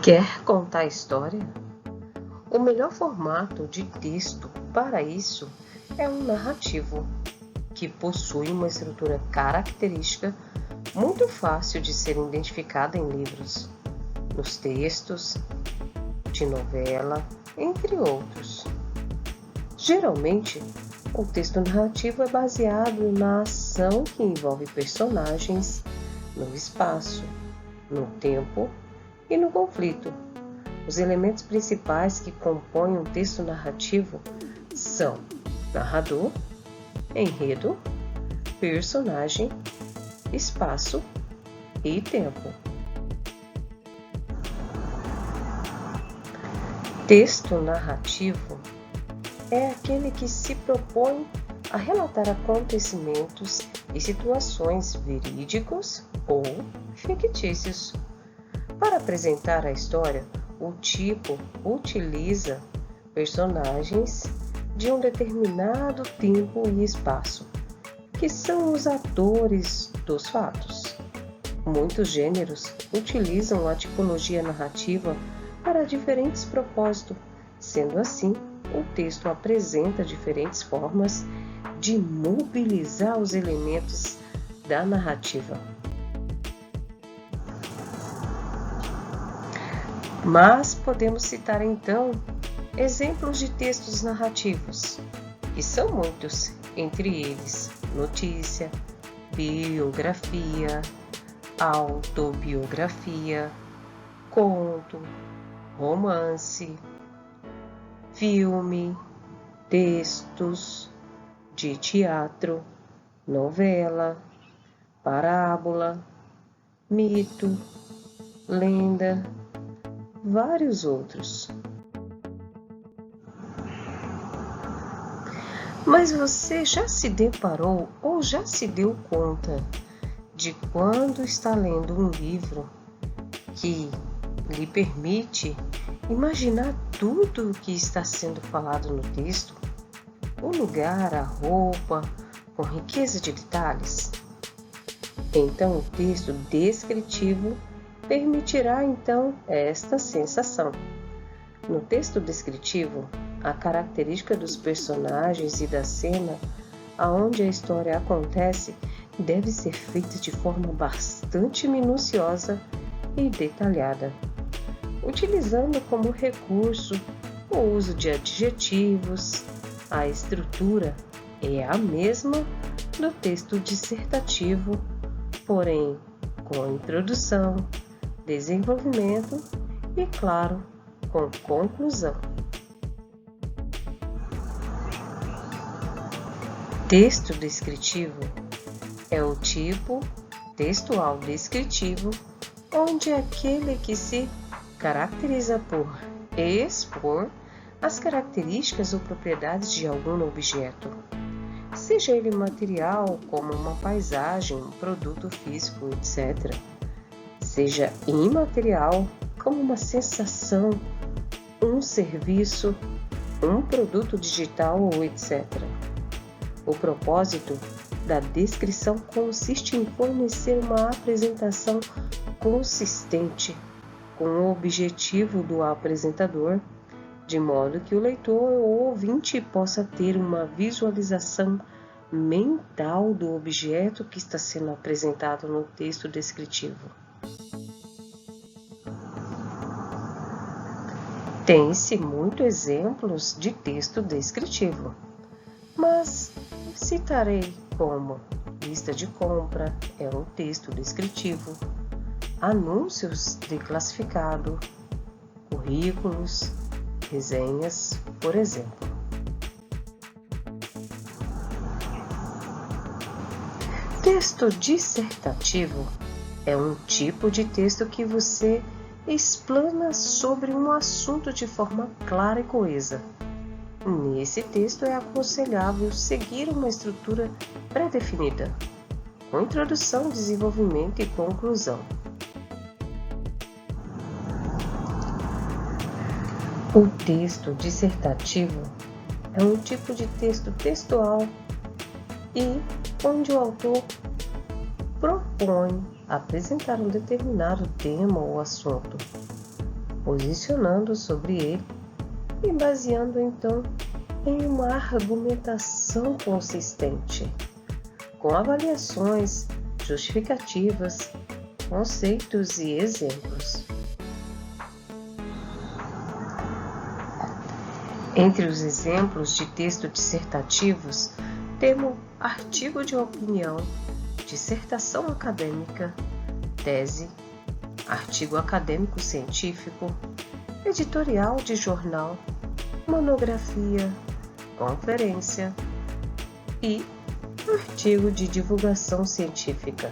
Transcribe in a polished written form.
Quer contar a história? O melhor formato de texto para isso é um narrativo, que possui uma estrutura característica muito fácil de ser identificada em livros, nos textos de novela, entre outros. Geralmente, o texto narrativo é baseado na ação que envolve personagens no espaço, no tempo e no conflito. Os elementos principais que compõem um texto narrativo são narrador, enredo, personagem, espaço e tempo. Texto narrativo é aquele que se propõe a relatar acontecimentos e situações verídicos ou fictícios. Para apresentar a história, o tipo utiliza personagens de um determinado tempo e espaço, que são os atores dos fatos. Muitos gêneros utilizam a tipologia narrativa para diferentes propósitos. Sendo assim, o texto apresenta diferentes formas de mobilizar os elementos da narrativa. Mas podemos citar então exemplos de textos narrativos, que são muitos, entre eles notícia, biografia, autobiografia, conto, romance, filme, textos de teatro, novela, parábola, mito, lenda, vários outros. Mas você já se deparou ou já se deu conta de quando está lendo um livro que lhe permite imaginar tudo o que está sendo falado no texto? O lugar, a roupa, com riqueza de detalhes? Então, o texto descritivo permitirá então esta sensação. No texto descritivo, a característica dos personagens e da cena aonde a história acontece deve ser feita de forma bastante minuciosa e detalhada, utilizando como recurso o uso de adjetivos. A estrutura é a mesma do texto dissertativo, porém com introdução, desenvolvimento e, claro, com conclusão. Texto descritivo é o tipo textual descritivo, onde é aquele que se caracteriza por expor as características ou propriedades de algum objeto, seja ele material, como uma paisagem, um produto físico, etc., seja imaterial, como uma sensação, um serviço, um produto digital ou etc. O propósito da descrição consiste em fornecer uma apresentação consistente com o objetivo do apresentador, de modo que o leitor ou ouvinte possa ter uma visualização mental do objeto que está sendo apresentado no texto descritivo. Tem-se muitos exemplos de texto descritivo, mas citarei como lista de compra é um texto descritivo, anúncios de classificado, currículos, resenhas, por exemplo. Texto dissertativo é um tipo de texto que você explana sobre um assunto de forma clara e coesa. Nesse texto é aconselhável seguir uma estrutura pré-definida, com introdução, desenvolvimento e conclusão. O texto dissertativo é um tipo de texto textual e onde o autor propõe apresentar um determinado tema ou assunto, posicionando sobre ele e baseando então em uma argumentação consistente, com avaliações, justificativas, conceitos e exemplos. Entre os exemplos de texto dissertativos, temos artigo de opinião, dissertação acadêmica, tese, artigo acadêmico científico, editorial de jornal, monografia, conferência e artigo de divulgação científica.